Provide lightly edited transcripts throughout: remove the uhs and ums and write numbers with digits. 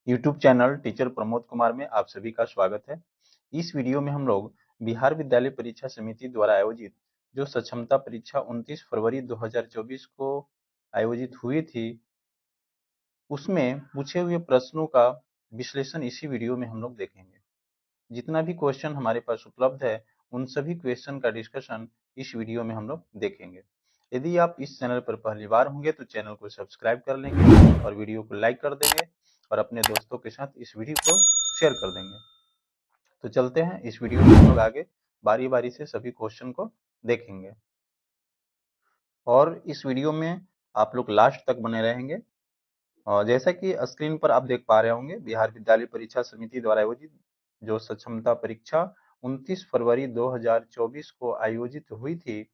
YouTube channel teacher Pramod Kumar में आप सभी का स्वागत है। इस वीडियो में हम लोग बिहार विद्यालय परीक्षा समिति द्वारा आयोजित जो सक्षमता परीक्षा 29 फरवरी 2024 को आयोजित हुई थी, उसमें पूछे हुए प्रश्नों का विश्लेषण इसी वीडियो में हम लोग देखेंगे। जितना भी क्वेश्चन हमारे पास उपलब्ध है, उन सभी क्वेश्चन का डिस्कशन इस वीडियो में हम लोग देखेंगे। यदि आप इस चैनल पर पहली बार होंगे तो चैनल को सब्सक्राइब कर लेंगे और वीडियो को लाइक कर देंगे और अपने दोस्तों के साथ इस वीडियो को शेयर कर देंगे। तो चलते हैं इस वीडियो में हम लोग आगे बारी बारी से सभी क्वेश्चन को देखेंगे और इस वीडियो में आप लोग लास्ट तक बने रहेंगे। और जैसा कि स्क्रीन पर आप देख पा रहे होंगे, बिहार विद्यालय परीक्षा समिति द्वारा आयोजित जो सक्षमता परीक्षा 29 फरवरी 2024 को आयोजित हुई थी,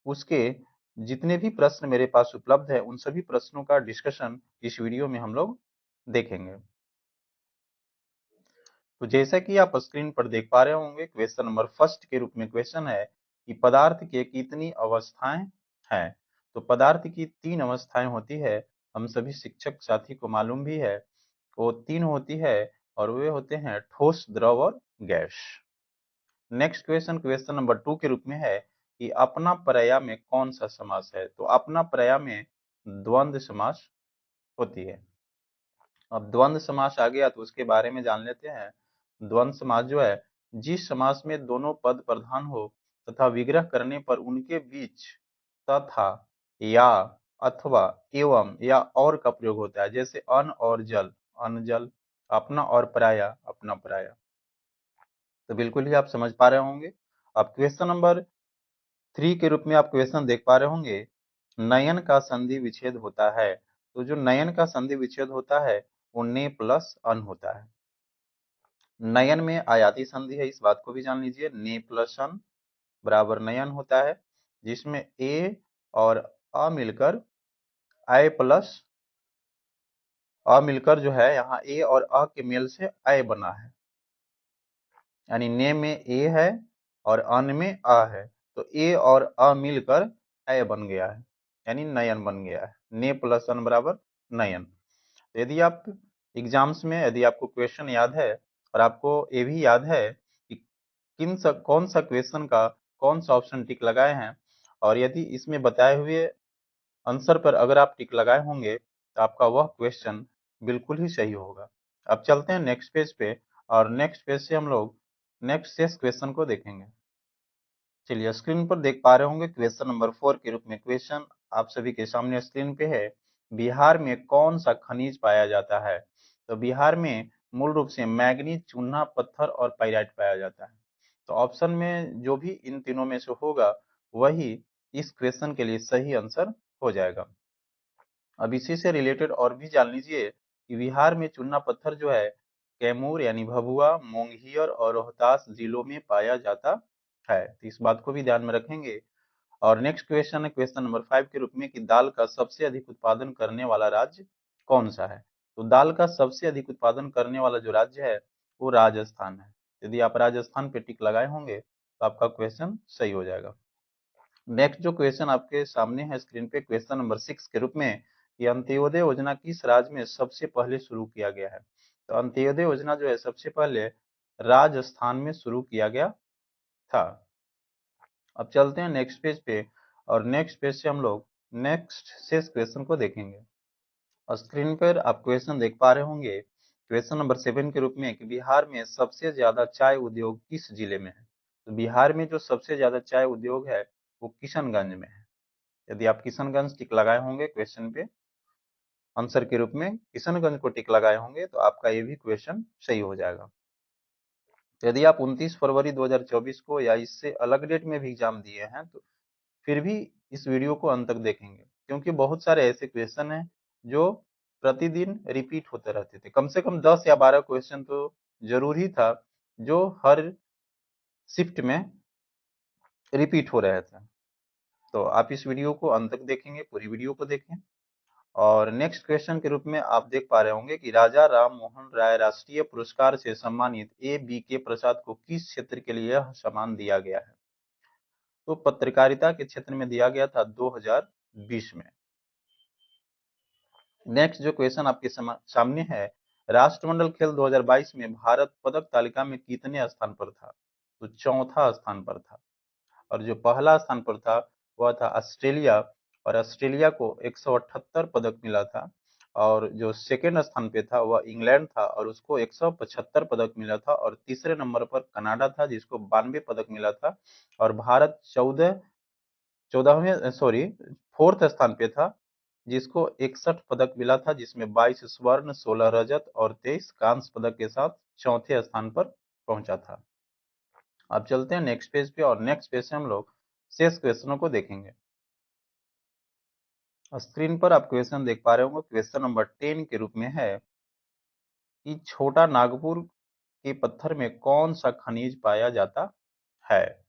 उसके जितने भी प्रश्न मेरे पास उपलब्ध है, उन सभी प्रश्नों का डिस्कशन इस वीडियो में हम लोग देखेंगे। तो जैसा कि आप स्क्रीन पर देख पा रहे होंगे, क्वेश्चन नंबर फर्स्ट के रूप में क्वेश्चन है कि पदार्थ के कितनी अवस्थाएं हैं। तो पदार्थ की 3 अवस्थाएं होती है, हम सभी शिक्षक साथी को मालूम भी है। वो 3 होती है और वे होते हैं ठोस, द्रव और gas. Next question question number 2 के रूप में है कि अपना पर्याय में कौन सा समास है। तो अपना पर्याय में द्वंद्व समास होती है। अब द्वंद्व समास आ गया तो उसके बारे में जान लेते हैं। द्वंद्व समास जो है, जिस समास में दोनों पद प्रधान हो तथा विग्रह करने पर उनके बीच तथा, या, अथवा, एवं या और का प्रयोग होता है। जैसे अन और जल, अन जल, अपना और पराया, अपना पराया। तो बिल्कुल ही आप समझ पा रहे होंगे। अब क्वेश्चन नंबर 3 के रूप में आप क्वेश्चन देख पा रहे होंगे, नयन का संधि विच्छेद होता है। तो जो नयन का संधि विच्छेद होता है वो ने प्लस अन होता है। नयन में आयाती संधि है, इस बात को भी जान लीजिए। ने प्लस अन बराबर नयन होता है, जिसमें ए और अ मिलकर आय प्लस अ मिलकर जो है, यहाँ ए और अ के मेल से आय बना है। यानी ने में ए है और अन में अ है, तो ए और अ मिलकर आय बन गया है, यानी नयन बन गया है। ने प्लस अन बराबर नयन। यदि आप एग्जाम्स में, यदि आपको क्वेश्चन याद है और आपको ये भी याद है कि कौन सा क्वेश्चन का कौन सा ऑप्शन टिक लगाए हैं, और यदि इसमें बताए हुए आंसर पर अगर आप टिक लगाए होंगे तो आपका वह क्वेश्चन बिल्कुल ही सही होगा। अब चलते हैं नेक्स्ट पेज पे और नेक्स्ट पेज से हम लोग नेक्स्ट शेष क्वेश्चन को देखेंगे। चलिए, स्क्रीन पर देख पा रहे होंगे क्वेश्चन नंबर 4 के रूप में क्वेश्चन आप सभी के सामने स्क्रीन पे है। बिहार में कौन सा खनिज पाया जाता है। तो बिहार में मूल रूप से मैग्नीज, चूना पत्थर और पाइराइट पाया जाता है। तो ऑप्शन में जो भी इन तीनों में से होगा, वही इस क्वेश्चन के लिए सही आंसर हो जाएगा। अब इसी से रिलेटेड और भी जान लीजिए कि बिहार में चूना पत्थर जो है, कैमूर यानी भभुआ, मोंगहियर और रोहतास जिलों में पाया जाता है। तो इस बात को भी ध्यान में रखेंगे। और नेक्स्ट क्वेश्चन है क्वेश्चन नंबर 5 के रूप में कि दाल का सबसे अधिक उत्पादन करने वाला राज्य कौन सा है। तो दाल का सबसे अधिक उत्पादन करने वाला जो राज्य है वो राजस्थान है। यदि आप राजस्थान पे टिक लगाए होंगे तो आपका क्वेश्चन सही हो जाएगा। नेक्स्ट जो क्वेश्चन आपके सामने है स्क्रीन पे, क्वेश्चन नंबर 6 के रूप में कि अंत्योदय योजना किस राज्य में सबसे पहले शुरू किया गया है। तो अंत्योदय योजना जो है सबसे पहले राजस्थान में शुरू किया गया था। अब चलते हैं नेक्स्ट पेज पे और नेक्स्ट पेज से हम लोग नेक्स्ट शेष क्वेश्चन को देखेंगे। और स्क्रीन पर आप क्वेश्चन देख पा रहे होंगे क्वेश्चन नंबर 7 के रूप में कि बिहार में सबसे ज्यादा चाय उद्योग किस जिले में है। तो बिहार में जो सबसे ज्यादा चाय उद्योग है वो किशनगंज में है। यदि आप किशनगंज टिक लगाए होंगे क्वेश्चन पे आंसर के रूप में, किशनगंज को टिक लगाए होंगे, तो आपका ये भी क्वेश्चन सही हो जाएगा। यदि आप 29 फरवरी 2024 को या इससे अलग डेट में भी एग्जाम दिए हैं तो फिर भी इस वीडियो को अंत तक देखेंगे, क्योंकि बहुत सारे ऐसे क्वेश्चन हैं जो प्रतिदिन रिपीट होते रहते थे। कम से कम 10 या 12 क्वेश्चन तो जरूर ही था जो हर शिफ्ट में रिपीट हो रहे थे। तो आप इस वीडियो को अंत तक देखेंगे, पूरी वीडियो को देखें। और नेक्स्ट क्वेश्चन के रूप में आप देख पा रहे होंगे कि राजा राम मोहन राय राष्ट्रीय पुरस्कार से सम्मानित ए बी के प्रसाद को किस क्षेत्र के लिए यह सम्मान दिया गया है। तो पत्रकारिता के क्षेत्र में दिया गया था 2020 में। नेक्स्ट जो क्वेश्चन आपके सामने है, राष्ट्रमंडल खेल 2022 में भारत पदक तालिका में कितने स्थान पर था? तो चौथा स्थान पर था। और जो पहला स्थान पर था वह था ऑस्ट्रेलिया, और ऑस्ट्रेलिया को 178 पदक मिला था। और जो सेकेंड स्थान पे था वह इंग्लैंड था और उसको 175 पदक मिला था। और तीसरे नंबर पर कनाडा था जिसको 92 पदक मिला था। और भारत 14वें सॉरी 4th स्थान पे था जिसको 61 पदक मिला था, जिसमें 22 स्वर्ण, 16 रजत और 23 कांस्य पदक के साथ चौथे स्थान पर पहुंचा था। अब चलते हैं नेक्स्ट पेज पे, और नेक्स्ट पेज से हम लोग शेष क्वेश्चनों को देखेंगे। स्क्रीन पर आप क्वेश्चन देख पा रहे होंगे, क्वेश्चन नंबर 10 के रूप में है कि छोटा नागपुर के पत्थर में कौन सा खनिज पाया जाता है?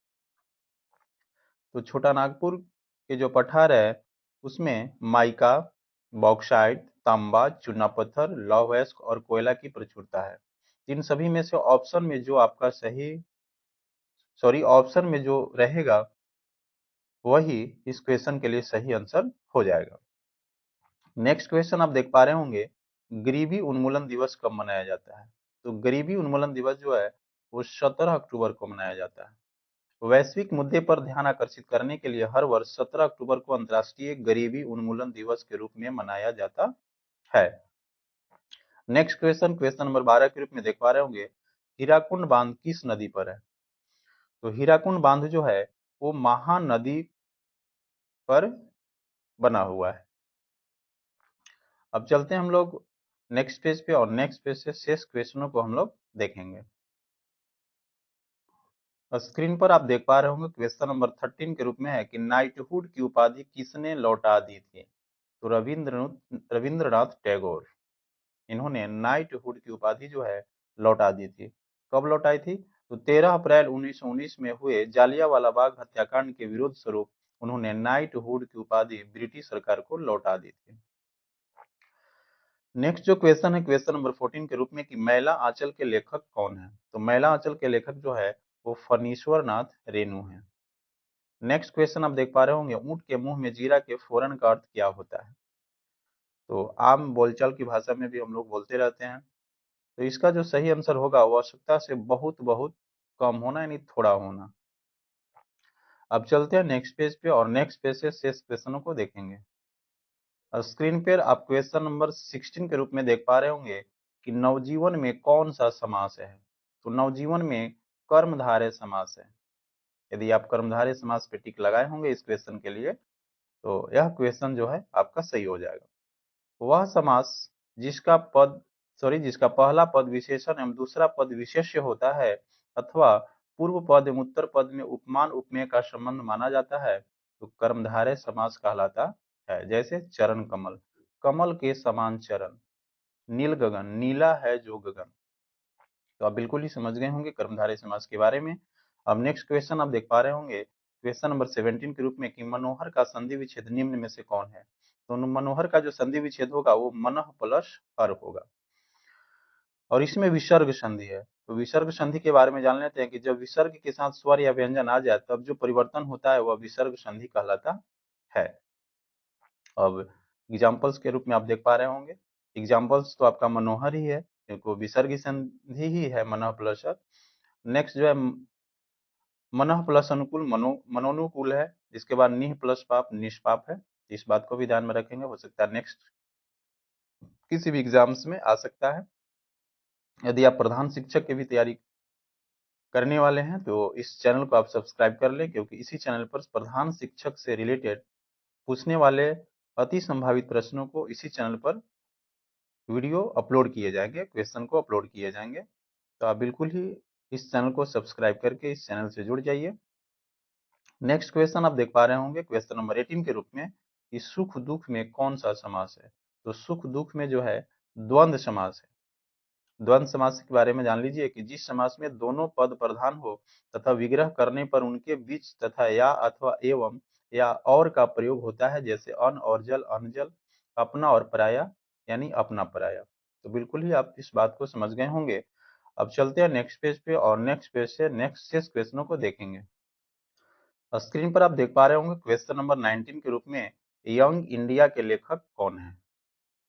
तो छोटा नागपुर के जो पठार है उसमें माइका, बॉक्साइट, तांबा, चूना पत्थर, लौह अयस्क और कोयला की प्रचुरता है। इन सभी में से ऑप्शन में जो आपका ऑप्शन में जो रहेगा वही इस क्वेश्चन के लिए सही आंसर हो जाएगा। नेक्स्ट क्वेश्चन आप देख पा रहे होंगे, गरीबी उन्मूलन दिवस कब मनाया जाता है? तो गरीबी उन्मूलन दिवस जो है वो 17 अक्टूबर को मनाया जाता है। वैश्विक मुद्दे पर ध्यान आकर्षित करने के लिए हर वर्ष 17 अक्टूबर को अंतर्राष्ट्रीय गरीबी उन्मूलन दिवस के रूप में मनाया जाता है। नेक्स्ट क्वेश्चन, क्वेश्चन नंबर 12 के रूप में देख पा रहे होंगे, हीराकुंड बांध किस नदी पर है? तो हीराकुंड बांध जो है वो महानदी पर बना हुआ है। अब चलते हैं हम लोग नेक्स्ट पेज पे, और नेक्स्ट पेज से शेष क्वेश्चनों को हम लोग देखेंगे। स्क्रीन पर आप देख पा रहे होंगे, क्वेश्चन नंबर 13 के रूप में है कि नाइटहुड की उपाधि किसने लौटा दी थी? तो रविंद्रनाथ टैगोर, इन्होंने नाइटहुड की उपाधि जो है लौटा दी थी। कब लौटाई थी? तो 13 अप्रैल 1919 में हुए जालियांवाला बाग हत्याकांड के विरोध स्वरूप उन्होंने नाइटहुड की उपाधि ब्रिटिश सरकार को लौटा दी थी। नेक्स्ट जो क्वेश्चन है क्वेश्चन नंबर 14 के रूप में कि मैला आंचल के लेखक कौन है? तो मैला आंचल के लेखक जो है वो फणीश्वर नाथ रेणु है। नेक्स्ट क्वेश्चन आप देख पा रहे होंगे, ऊंट के मुंह में जीरा के फोरन का अर्थ क्या होता है? तो आम बोलचाल की भाषा में भी हम लोग बोलते रहते हैं। तो इसका जो सही आंसर होगा वो आवश्यकता से बहुत बहुत कम होना, यानी थोड़ा होना। अब चलते हैं नेक्स्ट पेज पे, और नेक्स्ट पेज से शेष क्वेश्चनों को देखेंगे। स्क्रीन पर आप क्वेश्चन नंबर 16 के रूप में देख पा रहे होंगे कि नवजीवन में कौन सा समास है? तो नवजीवन में कर्मधारय समास है। यदि आप कर्मधारय समास पे टिक लगाए होंगे इस क्वेश्चन के लिए तो यह क्वेश्चन जो है आपका सही हो जाएगा। वह समास जिसका पहला पद विशेषण एवं दूसरा पद विशेष्य होता है, अथवा पूर्व पद एवं उत्तर पद में उपमान उपमेय का संबंध माना जाता है, तो कर्मधारय समास कहलाता है। जैसे चरण कमल, कमल के समान चरण, नील गगन, नीला है जो गगन। तो आप बिल्कुल ही समझ गए होंगे कर्मधारय समास के बारे में। अब नेक्स्ट क्वेश्चन आप देख पा रहे होंगे, क्वेश्चन नंबर 17 के रूप में कि मनोहर का संधि विच्छेद निम्न में से कौन है? तो मनोहर का जो संधि विच्छेद होगा वो मनः प्लस हर होगा, और इसमें विसर्ग संधि है। तो विसर्ग संधि के बारे में जान लेते हैं कि जब विसर्ग के साथ स्वर या व्यंजन आ जाए तब जो परिवर्तन होता है वह विसर्ग संधि कहलाता है। अब एग्जाम्पल्स के रूप में आप देख पा रहे होंगे, एग्जाम्पल्स तो आपका मनोहर ही है क्योंकि विसर्ग संधि ही है मनः प्लस हर। नेक्स्ट जो है मनः प्लस अनुकूल मनोनुकूल है, इसके बाद निह प्लस पाप निष्पाप है। इस बात को भी ध्यान में रखेंगे, हो सकता है नेक्स्ट किसी भी एग्जाम्स में आ सकता है। यदि आप प्रधान शिक्षक की भी तैयारी करने वाले हैं तो इस चैनल को आप सब्सक्राइब कर लें, क्योंकि इसी चैनल पर प्रधान शिक्षक से रिलेटेड पूछने वाले अति संभावित प्रश्नों को इसी चैनल पर वीडियो अपलोड किए जाएंगे, क्वेश्चन को अपलोड किए जाएंगे। तो आप बिल्कुल ही इस चैनल को सब्सक्राइब करके इस चैनल से जुड़ जाइए। नेक्स्ट क्वेश्चन आप देख पा रहे होंगे क्वेश्चन नंबर 18 के रूप में कि सुख दुख में कौन सा समास है? तो सुख दुख में जो है द्वंद्व समास है। द्वंद्व समास के बारे में जान लीजिए कि जिस समास में दोनों पद प्रधान हो तथा विग्रह करने पर उनके बीच तथा या अथवा एवं या और का प्रयोग होता है, जैसे अन और जल, अनजल, अपना और पराया यानी अपना पराया। तो बिल्कुल ही आप इस बात को समझ गए होंगे। अब चलते हैं नेक्स्ट पेज पे, और नेक्स्ट पेज से नेक्स्ट 6 क्वेश्चनों को देखेंगे। स्क्रीन पर आप देख पा रहे होंगे क्वेश्चन नंबर 19 के रूप में यंग इंडिया के लेखक कौन है?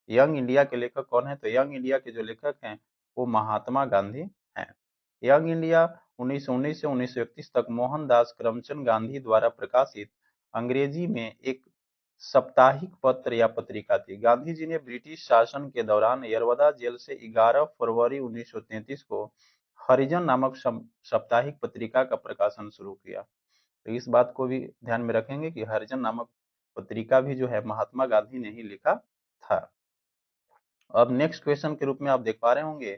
यंग इंडिया के लेखक कौन है? तो यंग इंडिया के जो लेखक हैं वो महात्मा गांधी हैं। यंग इंडिया 1919 से 1931 तक मोहनदास करमचंद गांधी द्वारा प्रकाशित अंग्रेजी में एक साप्ताहिक पत्र या पत्रिका थी। गांधी जी ने ब्रिटिश शासन के दौरान यरवदा जेल से 11 फरवरी 1933 को हरिजन नामक साप्ताहिक पत्रिका का प्रकाशन शुरू किया। तो इस बात को भी ध्यान में रखेंगे कि हरिजन नामक पत्रिका भी जो है महात्मा गांधी ने ही लिखा था। अब नेक्स्ट क्वेश्चन के रूप में आप देख पा रहे होंगे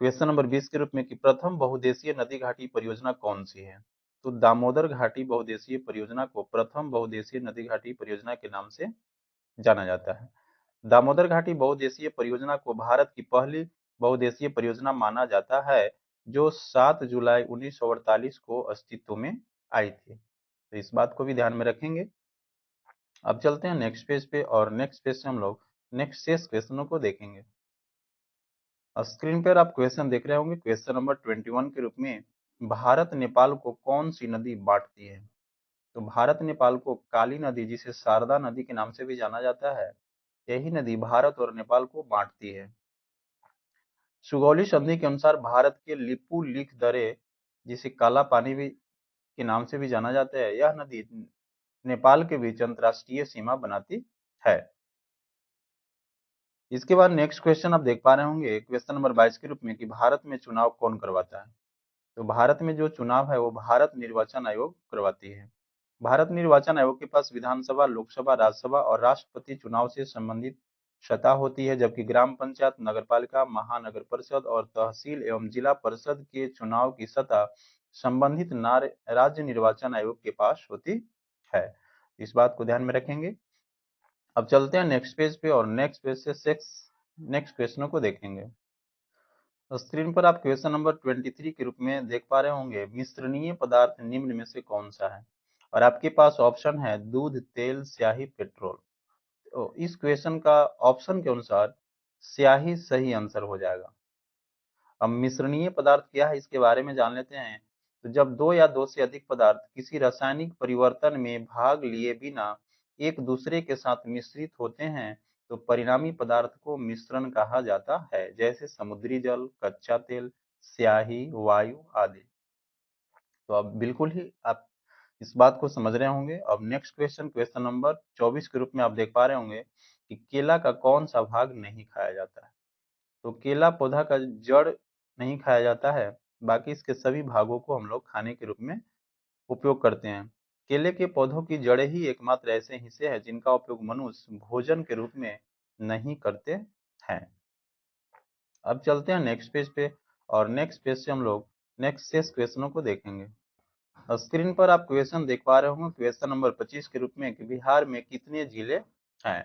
क्वेश्चन नंबर 20 के रूप में कि प्रथम बहुउद्देशीय नदी घाटी परियोजना कौन सी है? तो दामोदर घाटी बहुउद्देशीय परियोजना को प्रथम बहुउद्देशीय नदी घाटी परियोजना के नाम से जाना जाता है। दामोदर घाटी बहुउद्देशीय परियोजना को भारत की पहली बहुउद्देशीय परियोजना माना जाता है, जो 7 जुलाई 1948 को अस्तित्व में आई थी। तो इस बात को भी ध्यान में रखेंगे। अब चलते हैं नेक्स्ट पेज पे और नेक्स्ट पेज से हम लोग नेक्स्ट 6 क्वेश्चनों को देखेंगे। स्क्रीन पर आप क्वेश्चन देख रहे होंगे क्वेश्चन नंबर 21 के रूप में भारत नेपाल को कौन सी नदी बांटती है? तो भारत नेपाल को काली नदी जिसे शारदा नदी के नाम से भी जाना जाता है, यही नदी भारत और नेपाल को बांटती है। सुगौली संधि के अनुसार भारत के लिपू लिख दरे जिसे काला पानी भी के नाम से भी जाना जाता है, यह नदी नेपाल के बीच अंतरराष्ट्रीय सीमा बनाती है। इसके बाद नेक्स्ट क्वेश्चन आप देख पा रहे होंगे क्वेश्चन नंबर 22 के रूप में कि भारत में चुनाव कौन करवाता है? तो भारत में जो चुनाव है वो भारत निर्वाचन आयोग करवाती है। भारत निर्वाचन आयोग के पास विधानसभा, लोकसभा, राज्यसभा और राष्ट्रपति चुनाव से संबंधित सतह होती है, जबकि ग्राम पंचायत, नगरपालिका, महानगर परिषद और तहसील एवं जिला परिषद के चुनाव की सतह संबंधित राज्य निर्वाचन आयोग के पास होती है। इस बात को ध्यान में रखेंगे। अब चलते हैं नेक्स्ट पेज पे और नेक्स्ट पेज से नेक्स्ट क्वेश्चनों को देखेंगे। स्क्रीन पर आप क्वेश्चन नंबर 23 के रूप में देख पा रहे होंगे मिश्रणीय पदार्थ निम्न में से कौन सा है? और आपके पास ऑप्शन है दूध, तेल, स्याही, पेट्रोल। तो इस क्वेश्चन का ऑप्शन के अनुसार स्याही सही आंसर हो जाएगा। अब मिश्रणीय पदार्थ क्या है इसके बारे में जान लेते हैं। तो जब दो या दो से अधिक पदार्थ किसी रासायनिक परिवर्तन में भाग लिए बिना एक दूसरे के साथ मिश्रित होते हैं तो परिणामी पदार्थ को मिश्रण कहा जाता है, जैसे समुद्री जल, कच्चा तेल, स्याही, वायु आदि। तो अब बिल्कुल ही आप इस बात को समझ रहे होंगे। अब नेक्स्ट क्वेश्चन क्वेश्चन नंबर 24 के रूप में आप देख पा रहे होंगे कि केला का कौन सा भाग नहीं खाया जाता है? तो केला पौधा का जड़ नहीं खाया जाता है, बाकी इसके सभी भागों को हम लोग खाने के रूप में उपयोग करते हैं। केले के पौधों की जड़ें ही एकमात्र ऐसे हिस्से हैं जिनका उपयोग मनुष्य भोजन के रूप में नहीं करते हैं। अब चलते हैं नेक्स्ट पेज पे और नेक्स्ट पेज से हम लोग नेक्स्ट 6 क्वेश्चनों को देखेंगे। स्क्रीन पर आप क्वेश्चन देख पा रहे होंगे क्वेश्चन नंबर 25 के रूप में कि बिहार में कितने जिले हैं?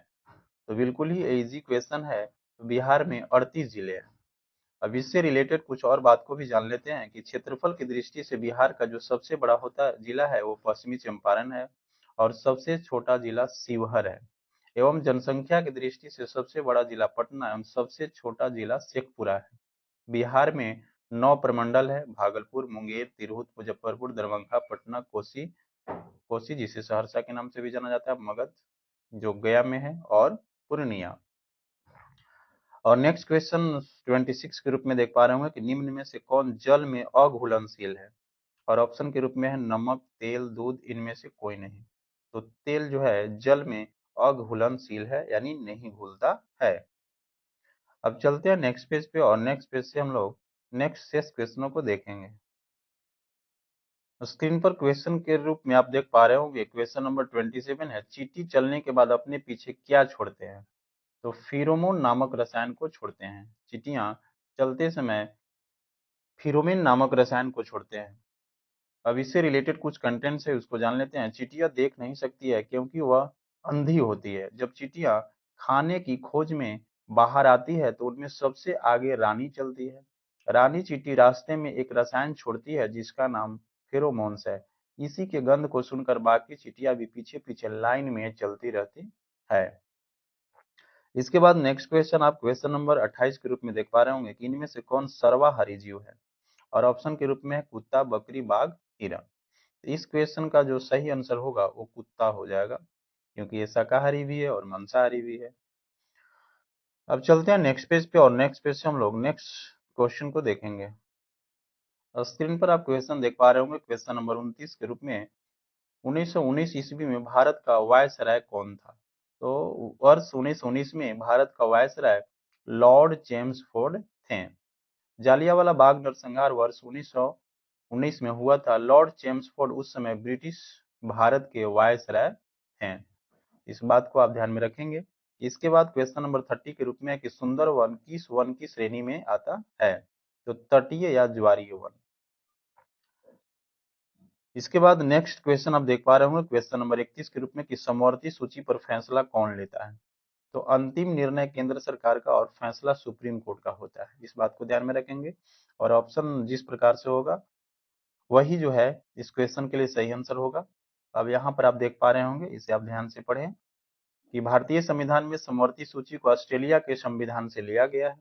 तो बिल्कुल ही इजी क्वेश्चन है। तो बिहार में 38 जिले हैं। अब इससे रिलेटेड कुछ और बात को भी जान लेते हैं कि क्षेत्रफल की दृष्टि से बिहार का जो सबसे बड़ा होता जिला है वो पश्चिमी चंपारण है और सबसे छोटा जिला शिवहर है। एवं जनसंख्या की दृष्टि से सबसे बड़ा जिला पटना एवं सबसे छोटा जिला शेखपुरा है। बिहार में 9 प्रमंडल है, भागलपुर, मुंगेर, तिरहुत, मुजफ्फरपुर, दरभंगा, पटना, कोसी कोसी जिसे सहरसा के नाम से भी जाना जाता है, मगध जो गया में है और पूर्णिया। और नेक्स्ट क्वेश्चन 26 के रूप में देख पा रहे होंगे कि निम्न में से कौन जल में अघुलनशील है? और ऑप्शन के रूप में है नमक, तेल, दूध, इनमें से कोई नहीं। तो तेल जो है जल में अघुलनशील है यानी नहीं घुलता है। अब चलते हैं नेक्स्ट पेज पे और नेक्स्ट पेज से हम लोग नेक्स्ट 6 क्वेश्चनों को देखेंगे। स्क्रीन पर क्वेश्चन के रूप में आप देख पा रहे होंगे क्वेश्चन नंबर 27 है चींटी चलने के बाद अपने पीछे क्या छोड़ते हैं? तो फिरोमोन नामक रसायन को छोड़ते हैं। चींटियां चलते समय फिरोमेन नामक रसायन को छोड़ते हैं। अब इससे रिलेटेड कुछ कंटेंट्स है उसको जान लेते हैं। चींटियां देख नहीं सकती है क्योंकि वह अंधी होती है। जब चींटियां खाने की खोज में बाहर आती है तो उनमें सबसे आगे रानी चलती है। रानी चींटी रास्ते में एक रसायन छोड़ती है जिसका नाम फेरोमोन्स है। इसी के गंध को सुनकर बाकी चींटियां भी पीछे पीछे लाइन में चलती रहती है। इसके बाद नेक्स्ट क्वेश्चन आप क्वेश्चन नंबर 28 के रूप में देख पा रहे होंगे कि इनमें से कौन सर्वाहारी जीव है? और ऑप्शन के रूप में है कुत्ता, बकरी, बाघ, हिरण। इस क्वेश्चन का जो सही आंसर होगा वो कुत्ता हो जाएगा क्योंकि ये शाकाहारी भी है और मांसाहारी भी है। अब चलते हैं नेक्स्ट पेज पे और नेक्स्ट पेज से हम लोग नेक्स्ट क्वेश्चन को देखेंगे। स्क्रीन पर आप क्वेश्चन देख पा रहे होंगे, क्वेश्चन नंबर 29 के रूप में 1919 ईस्वी में भारत का वायसराय कौन था? तो वर्ष 1919 में भारत का वायसराय लॉर्ड चेम्सफोर्ड थे। जालियांवाला बाग नरसंहार वर्ष 1919 में हुआ था। लॉर्ड चेम्सफोर्ड उस समय ब्रिटिश भारत के वायसराय हैं। इस बात को आप ध्यान में रखेंगे। इसके बाद क्वेश्चन नंबर 30 के रूप में है कि सुंदर वन किस वन की श्रेणी में आता है? तो तटीय या ज्वारीय वन। इसके बाद नेक्स्ट क्वेश्चन आप देख पा रहे होंगे, क्वेश्चन नंबर 31 के रूप में कि समवर्ती सूची पर फैसला कौन लेता है? तो अंतिम निर्णय केंद्र सरकार का और फैसला सुप्रीम कोर्ट का होता है। इस बात को ध्यान में रखेंगे और ऑप्शन जिस प्रकार से होगा वही जो है इस क्वेश्चन के लिए सही आंसर होगा। अब यहाँ पर आप देख पा रहे होंगे, इसे आप ध्यान से पढ़ें कि भारतीय संविधान में समवर्ती सूची को ऑस्ट्रेलिया के संविधान से लिया गया है।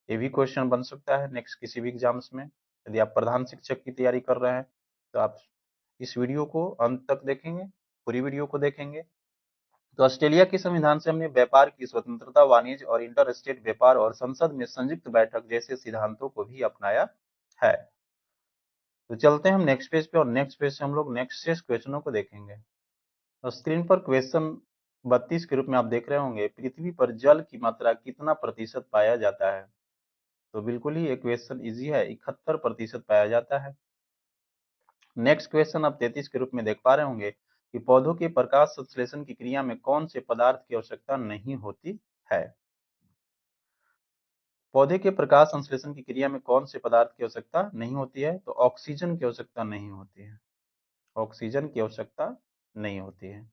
ये भी क्वेश्चन बन सकता है नेक्स्ट किसी भी एग्जाम्स में। यदि आप प्रधान शिक्षक की तैयारी कर रहे हैं तो आप इस वीडियो को अंत तक देखेंगे, पूरी वीडियो को देखेंगे। तो ऑस्ट्रेलिया के संविधान से हमने व्यापार की स्वतंत्रता, वाणिज्य और इंटर स्टेट व्यापार और संसद में संयुक्त बैठक जैसे सिद्धांतों को भी अपनाया है। तो चलते हैं हम नेक्स्ट पेज पे और नेक्स्ट पेज से हम लोग नेक्स्ट 6 क्वेश्चनों को देखेंगे। तो स्क्रीन पर क्वेश्चन 32 के रूप में आप देख रहे होंगे, पृथ्वी पर जल की मात्रा कितना प्रतिशत पाया जाता है? तो बिल्कुल ही ये क्वेश्चन इजी है, 71% पाया जाता है। नेक्स्ट क्वेश्चन आप 33 के रूप में देख पा रहे होंगे कि पौधों के प्रकाश संश्लेषण की क्रिया में कौन से पदार्थ की आवश्यकता नहीं होती है? पौधे के प्रकाश संश्लेषण की क्रिया में कौन से पदार्थ की आवश्यकता नहीं होती है? तो ऑक्सीजन की आवश्यकता नहीं होती है। ऑक्सीजन की आवश्यकता नहीं होती है।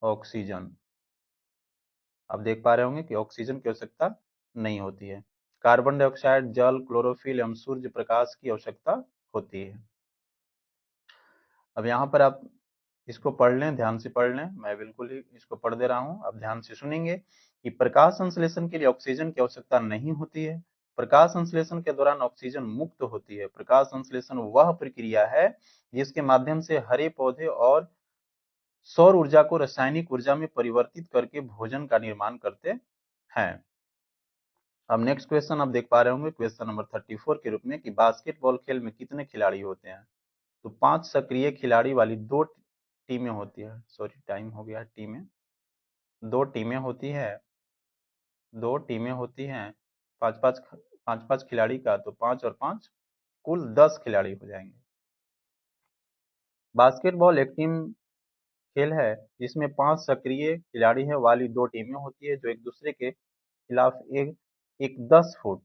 ऑक्सीजन आप देख पा रहे होंगे कि ऑक्सीजन की आवश्यकता नहीं होती है। कार्बन डाइऑक्साइड, जल, क्लोरोफिल एवं सूर्य प्रकाश की आवश्यकता होती है। अब यहाँ पर आप इसको पढ़ लें, ध्यान से पढ़ लें, मैं बिल्कुल ही इसको पढ़ दे रहा हूँ, आप ध्यान से सुनेंगे कि प्रकाश संश्लेषण के लिए ऑक्सीजन की आवश्यकता नहीं होती है। प्रकाश संश्लेषण के दौरान ऑक्सीजन मुक्त होती है। प्रकाश संश्लेषण वह प्रक्रिया है जिसके माध्यम से हरे पौधे और सौर ऊर्जा को रासायनिक ऊर्जा में परिवर्तित करके भोजन का निर्माण करते हैं। अब नेक्स्ट क्वेश्चन आप देख पा रहे होंगे, क्वेश्चन नंबर 34 के रूप में कि बास्केटबॉल खेल में कितने खिलाड़ी होते हैं? तो 5 सक्रिय खिलाड़ी वाली 2 टीमें होती है। सॉरी, टाइम हो गया। टीमें 2 टीमें होती है, 2 टीमें होती हैं, 5-5 खिलाड़ी का, तो 5 और 5 कुल 10 खिलाड़ी हो जाएंगे। बास्केटबॉल एक टीम खेल है जिसमें 5 सक्रिय खिलाड़ी है वाली 2 टीमें होती है जो एक दूसरे के खिलाफ एक 10 फुट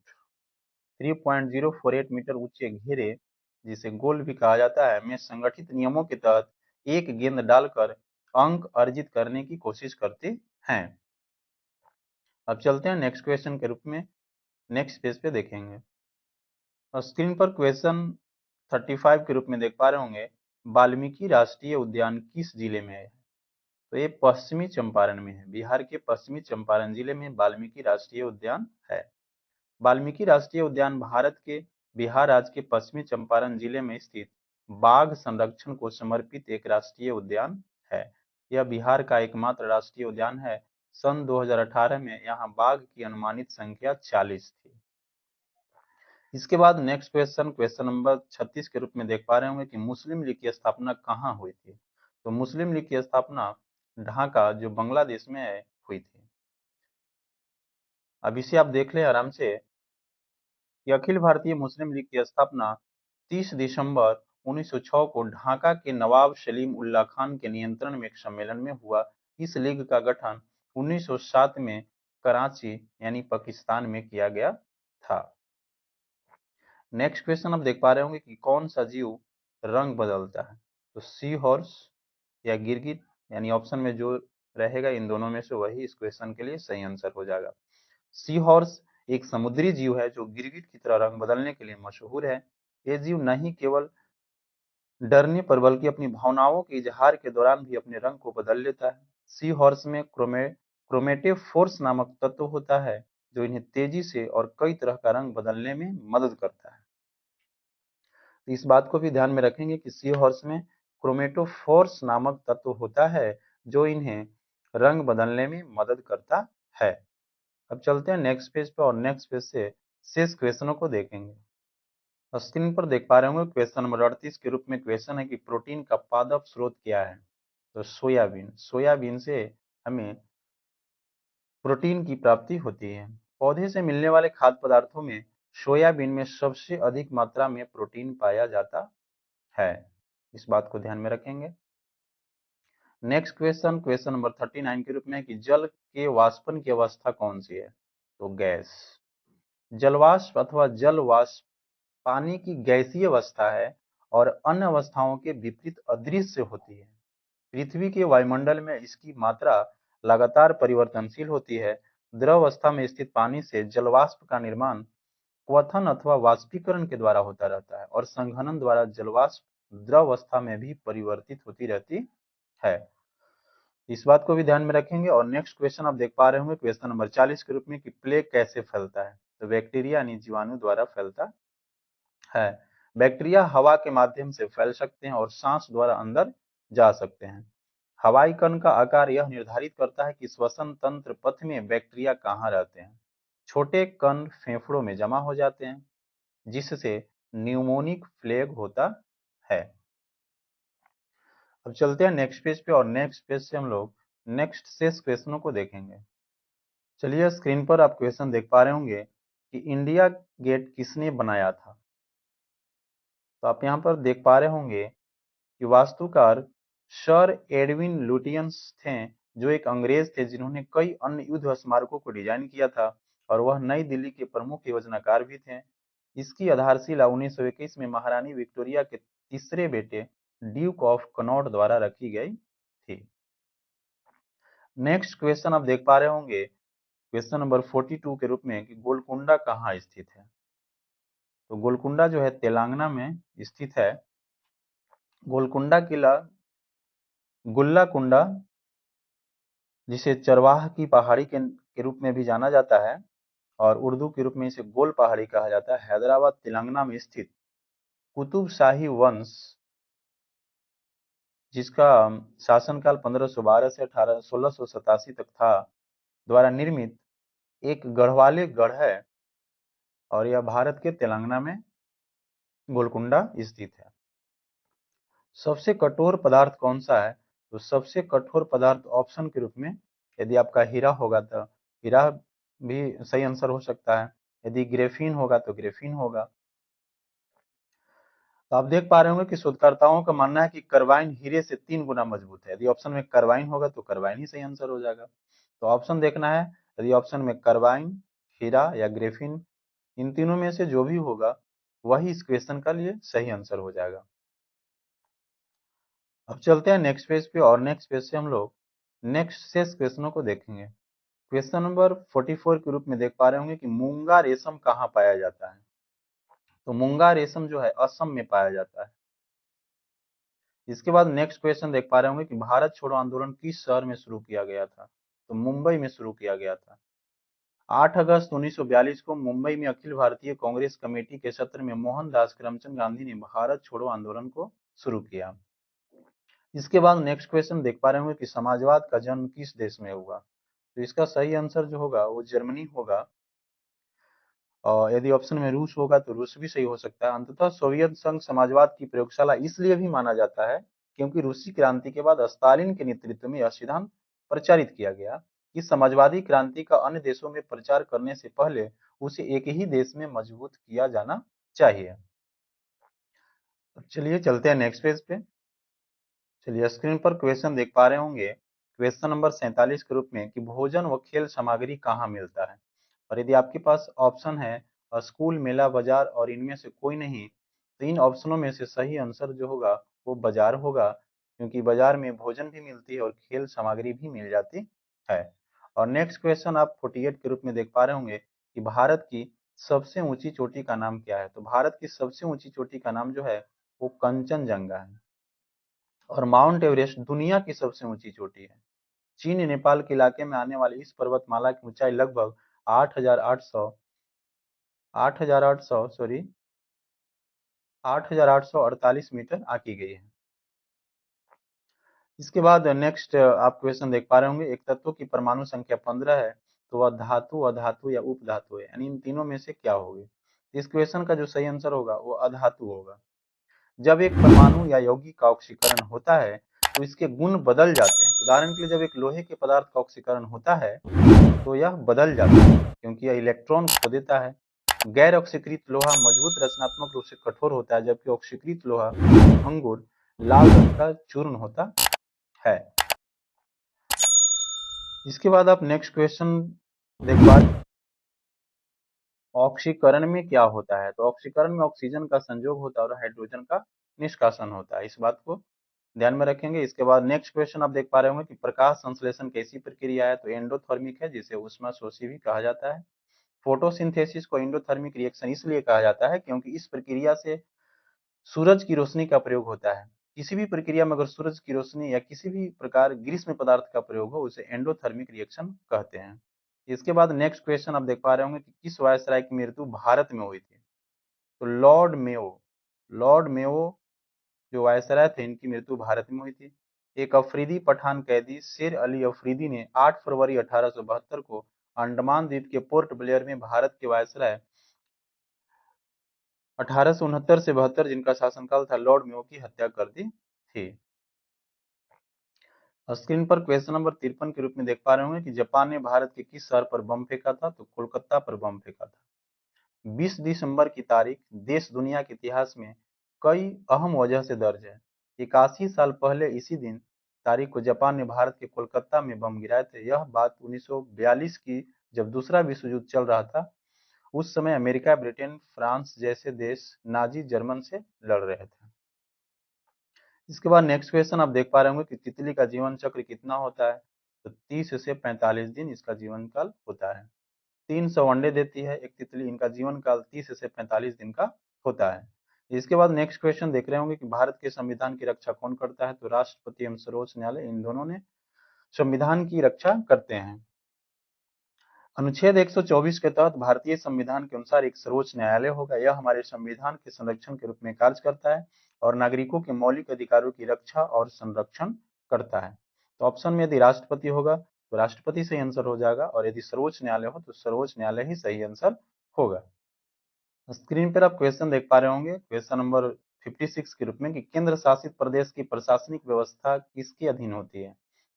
3.048 मीटर ऊंचे घेरे, जिसे गोल भी कहा जाता है, में संगठित नियमों के तहत एक गेंद डालकर अंक अर्जित करने की कोशिश करते हैं। अब चलते हैं नेक्स्ट क्वेश्चन के रूप में, नेक्स्ट पेज पे देखेंगे। और स्क्रीन पर क्वेश्चन 35 के रूप में देख पा रहे होंगे, वाल्मीकि राष्ट्रीय उद्यान किस जिले में है? तो ये पश्चिमी चंपारण में है। बिहार के पश्चिमी चंपारण जिले में वाल्मीकि राष्ट्रीय उद्यान है। वाल्मीकि राष्ट्रीय उद्यान भारत के बिहार राज्य के पश्चिमी चंपारण जिले में स्थित बाघ संरक्षण को समर्पित एक राष्ट्रीय उद्यान है। यह बिहार का एकमात्र राष्ट्रीय उद्यान है। सन 2018 में यहाँ बाघ की अनुमानित संख्या 40 थी। इसके बाद नेक्स्ट क्वेश्चन, क्वेश्चन नंबर 36 के रूप में देख पा रहे होंगे कि मुस्लिम लीग की स्थापना कहाँ हुई थी? तो मुस्लिम लीग की स्थापना ढाका, जो बांग्लादेश में है, हुई थी। अब इसे आप देख लें आराम से कि अखिल भारतीय मुस्लिम लीग की स्थापना 30 दिसंबर 1906 को ढाका के नवाब सलीम उल्लाह खान के नियंत्रण में एक सम्मेलन में हुआ। इस लीग का गठन 1907 में कराची यानी पाकिस्तान में किया गया था। नेक्स्ट क्वेश्चन आप देख पा रहे होंगे कि कौन सा जीव रंग बदलता है? तो सी हॉर्स या गिरगिट, यानी ऑप्शन में जो रहेगा इन दोनों में से वही इस क्वेश्चन के लिए सही आंसर हो जाएगा। सी हॉर्स एक समुद्री जीव है जो गिरगिट की तरह रंग बदलने के लिए मशहूर है। ये जीव नहीं केवल डरने पर बल्कि अपनी भावनाओं के इजहार के दौरान भी अपने रंग को बदल लेता है। सी हॉर्स में क्रोमेटिव फोर्स नामक तत्व होता है जो इन्हें तेजी से और कई तरह का रंग बदलने में मदद करता है। तो इस बात को भी ध्यान में रखेंगे कि सी हॉर्स में क्रोमेटोफोर्स नामक तत्व होता है जो इन्हें रंग बदलने में मदद करता है। अब चलते हैं नेक्स्ट पेज पे और नेक्स्ट पेज से शेष क्वेश्चनों को देखेंगे। स्क्रीन पर देख पा रहे होंगे क्वेश्चन नंबर 38 के रूप में क्वेश्चन है कि प्रोटीन का पादप स्रोत क्या है? तो सोयाबीन। सोयाबीन से हमें प्रोटीन की प्राप्ति होती है। पौधे से मिलने वाले खाद्य पदार्थों में सोयाबीन में सबसे अधिक मात्रा में प्रोटीन पाया जाता है। इस बात को ध्यान में रखेंगे। नेक्स्ट क्वेश्चन, क्वेश्चन नंबर 39 के रूप में है कि जल के वाष्पन की अवस्था कौन सी है? तो गैस। जलवाष्प अथवा जल वाष्प पानी की गैसीय अवस्था है और अन्य अवस्थाओं के विपरीत अदृश्य होती है। पृथ्वी के वायुमंडल में इसकी मात्रा लगातार परिवर्तनशील होती है। द्रव अवस्था में स्थित पानी से जलवाष्प का निर्माण क्वथन अथवा वाष्पीकरण के द्वारा होता रहता है और संघनन द्वारा जलवाष्प द्रव अवस्था में भी परिवर्तित होती रहती है। इस बात को भी ध्यान में रखेंगे। और नेक्स्ट क्वेश्चन आप देख पा रहे होंगे क्वेश्चन नंबर 40 के रूप में कि प्लेग कैसे फैलता है? तो बैक्टीरिया यानी जीवाणु द्वारा फैलता है। बैक्टीरिया हवा के माध्यम से फैल सकते हैं और सांस द्वारा अंदर जा सकते हैं। हवाई कण का आकार यह निर्धारित करता है कि श्वसन तंत्र पथ में बैक्टीरिया कहाँ रहते हैं। छोटे कण फेफड़ों में जमा हो जाते हैं जिससे न्यूमोनिक प्लेग होता है। अब चलते हैं नेक्स्ट पेज पे और नेक्स्ट पेज से हम लोग नेक्स्ट शेष क्वेश्चनों को देखेंगे। चलिए स्क्रीन पर आप क्वेश्चन देख पा रहे होंगे कि इंडिया गेट किसने बनाया था? तो आप यहाँ पर देख पा रहे होंगे कि वास्तुकार सर एडविन लुटियंस थे, जो एक अंग्रेज थे जिन्होंने कई अन्य युद्ध स्मारकों को डिजाइन किया था और वह नई दिल्ली के प्रमुख योजनाकार भी थे। इसकी आधारशिला 1921 में महारानी विक्टोरिया के तीसरे बेटे ड्यूक ऑफ कनॉट द्वारा रखी गई थी। नेक्स्ट क्वेश्चन आप देख पा रहे होंगे क्वेश्चन नंबर 42 के रूप में कि गोलकुंडा कहाँ स्थित है? तो गोलकुंडा जो है तेलंगाना में स्थित है। गोलकुंडा किला गुल्ला कुंडा, जिसे चरवाह की पहाड़ी के रूप में भी जाना जाता है और उर्दू के रूप में इसे गोल पहाड़ी कहा जाता है, हैदराबाद तेलंगाना में स्थित कुतुब शाही वंश, जिसका शासनकाल 1512 से 1687 तक था, द्वारा निर्मित एक गढ़वाले गढ़ है और यह भारत के तेलंगाना में गोलकुंडा स्थित है। सबसे कठोर पदार्थ कौन सा है? तो सबसे कठोर पदार्थ ऑप्शन के रूप में यदि आपका हीरा होगा तो हीरा भी सही आंसर हो सकता है, यदि ग्रेफीन होगा तो ग्रेफीन होगा। तो आप देख पा रहे होंगे कि शोधकर्ताओं का मानना है कि कार्बाइन हीरे से 3 गुना मजबूत है। यदि ऑप्शन में कार्बाइन होगा तो कार्बाइन ही सही आंसर हो जाएगा। तो ऑप्शन देखना है, यदि ऑप्शन में कार्बाइन, हीरा या ग्रेफीन, इन तीनों में से जो भी होगा वही इस क्वेश्चन का लिए सही आंसर हो जाएगा। अब चलते हैं नेक्स्ट पेज पे और नेक्स्ट पेज से हम लोग नेक्स्ट शेष क्वेश्चनों को देखेंगे। क्वेश्चन नंबर 44 के रूप में देख पा रहे होंगे कि मूंगा रेशम कहाँ पाया जाता है? तो मूंगा रेशम जो है असम में पाया जाता है। इसके बाद नेक्स्ट क्वेश्चन देख पा रहे होंगे कि भारत छोड़ो आंदोलन किस शहर में शुरू किया गया था? तो मुंबई में शुरू किया गया था। 8 अगस्त 1942 को मुंबई में अखिल भारतीय कांग्रेस कमेटी के सत्र में मोहनदास करमचंद गांधी ने भारत छोड़ो आंदोलन को शुरू किया। इसके बाद नेक्स्ट क्वेश्चन देख पा रहे होंगे कि समाजवाद का जन्म किस देश में हुआ? तो इसका सही आंसर जो होगा वो जर्मनी होगा। और यदि ऑप्शन में रूस होगा तो रूस भी सही हो सकता है। अंततः सोवियत संघ समाजवाद की प्रयोगशाला इसलिए भी माना जाता है क्योंकि रूसी क्रांति के बाद स्टालिन के नेतृत्व में यह सिद्धांत प्रचारित किया गया कि समाजवादी क्रांति का अन्य देशों में प्रचार करने से पहले उसे एक ही देश में मजबूत किया जाना चाहिए। चलिए चलते हैं नेक्स्ट पेज पे। चलिए स्क्रीन पर क्वेश्चन देख पा रहे होंगे क्वेश्चन नंबर 47 के रूप में कि भोजन व खेल सामग्री कहाँ मिलता है? और यदि आपके पास ऑप्शन है स्कूल, मेला, बाजार और इनमें से कोई नहीं, तो इन ऑप्शनों में से सही आंसर जो होगा वो बाजार होगा, क्योंकि बाजार में भोजन भी मिलती है और खेल सामग्री भी मिल जाती है। और नेक्स्ट क्वेश्चन आप 48 के रूप में देख पा रहे होंगे कि भारत की सबसे ऊंची चोटी का नाम क्या है? तो भारत की सबसे ऊंची चोटी का नाम जो है वो कंचनजंगा है। और माउंट एवरेस्ट दुनिया की सबसे ऊंची चोटी है। चीन नेपाल के इलाके में आने वाली इस पर्वतमाला की ऊंचाई लगभग 8,800 8,800 सॉरी 8,848 मीटर आकी गई है। इसके बाद नेक्स्ट आप क्वेश्चन देख पा रहे होंगे एक तत्व की परमाणु संख्या 15 है, तो वह धातु, अधातु या उपधातु है, यानी इन तीनों में से क्या होगी। इस क्वेश्चन का जो सही आंसर होगा वो अधातु होगा। जब एक परमाणु या यौगिक का ऑक्सीकरण होता है तो इसके गुण बदल जाते हैं। उदाहरण के लिए जब एक लोहे के पदार्थ का ऑक्सीकरण होता है तो यह बदल जाता है क्योंकि यह इलेक्ट्रॉन खो देता है। गैर ऑक्सीकृत लोहा मजबूत, रचनात्मक रूप से कठोर होता है, जबकि ऑक्सीकृत लोहा अंगूर लाल रंग का चूर्ण होता है। इसके बाद आप नेक्स्ट क्वेश्चन देख पा रहे हैं। ऑक्सीकरण में क्या होता है, तो ऑक्सीकरण में ऑक्सीजन का संयोग होता है और हाइड्रोजन का निष्कासन होता है, इस बात को ध्यान में रखेंगे। इसके बाद नेक्स्ट क्वेश्चन आप देख पा रहे होंगे कि प्रकाश संश्लेषण कैसी प्रक्रिया है, तो एंडोथर्मिक है, जिसे ऊष्माशोषी भी कहा जाता है। फोटोसिंथेसिस को एंडोथर्मिक रिएक्शन इसलिए कहा जाता है क्योंकि इस प्रक्रिया से सूरज की रोशनी का प्रयोग होता है। किसी भी प्रक्रिया में अगर सूरज की रोशनी या किसी भी प्रकार ग्रीष्म पदार्थ का प्रयोग हो उसे एंडोथर्मिक रिएक्शन कहते हैं। इसके बाद नेक्स्ट क्वेश्चन आप देख पा रहे होंगे कि किस वायसराय की मृत्यु भारत में हुई थी, तो लॉर्ड मेयो जो वायसराय थे इनकी मृत्यु भारत में हुई थी। एक अफरीदी पठान कैदी शेर अली अफरीदी ने 8 फरवरी 1872 को अंडमान द्वीप के पोर्ट ब्लेयर में भारत के वायसराय 1869 से 72 जिनका शासनकाल था लॉर्ड मेयो की हत्या कर दी थी। स्क्रीन पर क्वेश्चन नंबर 53 के रूप में देख पा रहे होंगे कि जापान ने भारत के किस शहर पर बम फेंका था, तो कोलकाता पर बम फेंका था। 20 दिसंबर की तारीख देश दुनिया के इतिहास में कई अहम वजह से दर्ज है। 81 साल पहले इसी दिन तारीख को जापान ने भारत के कोलकाता में बम गिराए थे। यह बात 1942 की, जब दूसरा विश्व युद्ध चल रहा था। उस समय अमेरिका, ब्रिटेन, फ्रांस जैसे देश नाजी जर्मन से लड़ रहे थे। इसके बाद नेक्स्ट क्वेश्चन आप देख पा रहे होंगे कि तितली का जीवन चक्र कितना होता है, तो 30 से 45 दिन इसका जीवन काल होता है। 300 अंडे देती है एक तितली, इनका जीवन काल 30 से 45 दिन का होता है। इसके बाद नेक्स्ट क्वेश्चन देख रहे होंगे कि भारत के संविधान की रक्षा कौन करता है, तो राष्ट्रपति एवं सर्वोच्च न्यायालय, इन दोनों ने संविधान की रक्षा करते हैं। अनुच्छेद 124 के तहत भारतीय संविधान के अनुसार एक सर्वोच्च न्यायालय होगा। यह हमारे संविधान के संरक्षण के रूप में कार्य करता है और नागरिकों के मौलिक अधिकारों की रक्षा और संरक्षण करता है। तो ऑप्शन में यदि राष्ट्रपति होगा तो राष्ट्रपति सही आंसर हो जाएगा, और यदि सर्वोच्च न्यायालय हो तो सर्वोच्च न्यायालय ही सही आंसर होगा। स्क्रीन पर आप क्वेश्चन देख पा रहे होंगे, क्वेश्चन नंबर 56 के रूप में कि केंद्र शासित प्रदेश की प्रशासनिक व्यवस्था किसके अधीन होती है,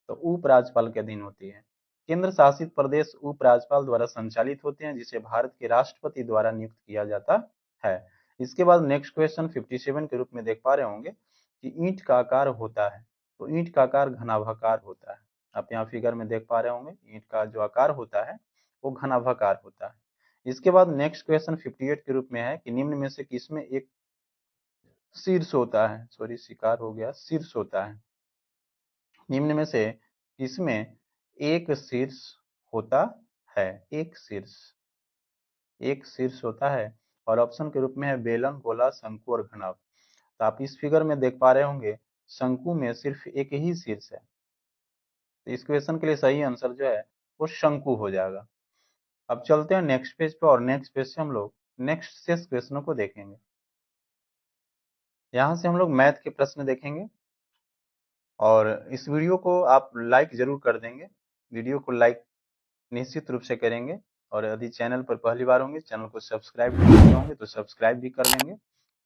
तो उपराज्यपाल के अधीन होती है। केंद्र शासित प्रदेश उपराज्यपाल द्वारा संचालित होते हैं, जिसे भारत के राष्ट्रपति द्वारा नियुक्त किया जाता है। इसके बाद नेक्स्ट क्वेश्चन 57 के रूप में देख पा रहे होंगे कि ईंट का आकार होता है, तो ईंट का आकार घनाभाकार होता है। आप यहाँ फिगर में देख पा रहे होंगे ईंट का जो आकार होता है वो घनाभाकार होता है। इसके बाद नेक्स्ट क्वेश्चन 58 के रूप में है कि निम्न में से किसमें एक शीर्ष होता है, सॉरी शिकार हो गया, शीर्ष होता है। निम्न में से किसमें एक शीर्ष होता है, एक शीर्ष होता है, और ऑप्शन के रूप में है बेलन, गोला, शंकु और घनाभ। तो आप इस फिगर में देख पा रहे होंगे शंकु में सिर्फ एक ही शीर्ष है, तो इस क्वेश्चन के लिए सही आंसर जो है वो शंकु हो जाएगा। अब चलते हैं नेक्स्ट पेज पे, और नेक्स्ट पेज से हम लोग नेक्स्ट 6 क्वेश्चनों को देखेंगे। यहाँ से हम लोग मैथ के प्रश्न देखेंगे, और इस वीडियो को आप लाइक जरूर कर देंगे, वीडियो को लाइक निश्चित रूप से करेंगे। और यदि चैनल पर पहली बार होंगे, चैनल को सब्सक्राइब नहीं किए होंगे तो सब्सक्राइब भी कर लेंगे,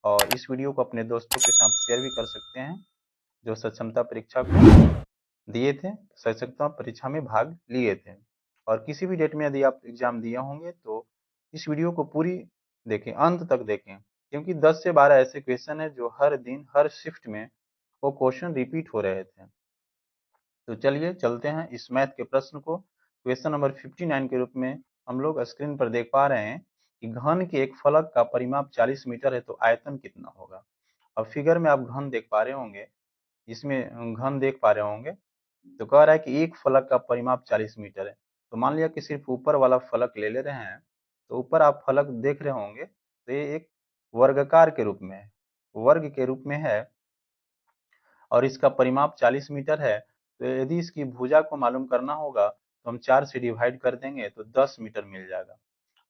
और इस वीडियो को अपने दोस्तों के साथ शेयर भी कर सकते हैं जो सक्षमता परीक्षा को दिए थे, सक्षमता परीक्षा में भाग लिए थे। और किसी भी डेट में यदि आप एग्जाम दिए होंगे तो इस वीडियो को पूरी देखें, अंत तक देखें, क्योंकि 10 से 12 ऐसे क्वेश्चन है जो हर दिन हर शिफ्ट में वो क्वेश्चन रिपीट हो रहे थे। तो चलिए चलते हैं इस मैथ के प्रश्न को। क्वेश्चन नंबर 59 के रूप में हम लोग स्क्रीन पर देख पा रहे हैं कि घन के एक फलक का परिमाप 40 मीटर है, तो आयतन कितना होगा। अब फिगर में आप घन देख पा रहे होंगे, इसमें घन देख पा रहे होंगे, तो कह रहा है कि एक फलक का परिमाप 40 मीटर है। तो मान लिया कि सिर्फ ऊपर वाला फलक ले ले रहे हैं, तो ऊपर आप फलक देख रहे होंगे तो ये एक वर्गाकार के रूप में है, वर्ग के रूप में है, और इसका परिमाप 40 मीटर है। तो यदि इसकी भुजा को मालूम करना होगा तो हम 4 से डिवाइड कर देंगे तो 10 मीटर मिल जाएगा।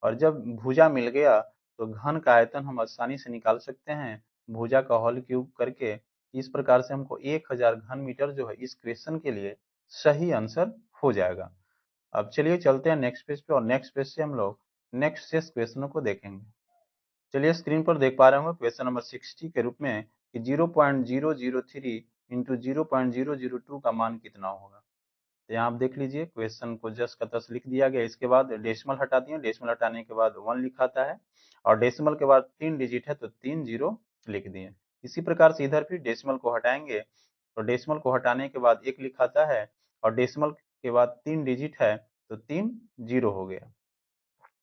और जब भुजा मिल गया तो घन का आयतन हम आसानी से निकाल सकते हैं भुजा का होल क्यूब करके। इस प्रकार से हमको 1000 घन मीटर जो है इस क्वेश्चन के लिए सही आंसर हो जाएगा। अब चलिए चलते हैं नेक्स्ट पेज पे और नेक्स्ट पेज से हम लोग नेक्स्ट 6 क्वेश्चनों को देखेंगे। चलिए स्क्रीन पर देख पा रहे होंगे क्वेश्चन नंबर 60 के रूप में कि 0.003 इंटू 0.002 का मान कितना होगा। तो यहाँ आप देख लीजिए क्वेश्चन को जस्ट का तस लिख दिया गया। इसके बाद डेसिमल हटा दिए, डेसिमल हटाने के बाद 1 लिखाता है और डेसिमल के बाद 3 डिजिट है तो 3 जीरो लिख दिए। इसी प्रकार से इधर भी डेसिमल को हटाएंगे तो डेसिमल को हटाने के बाद 1 लिखाता है और डेसिमल के बाद 3 डिजिट है तो 3 जीरो हो गया।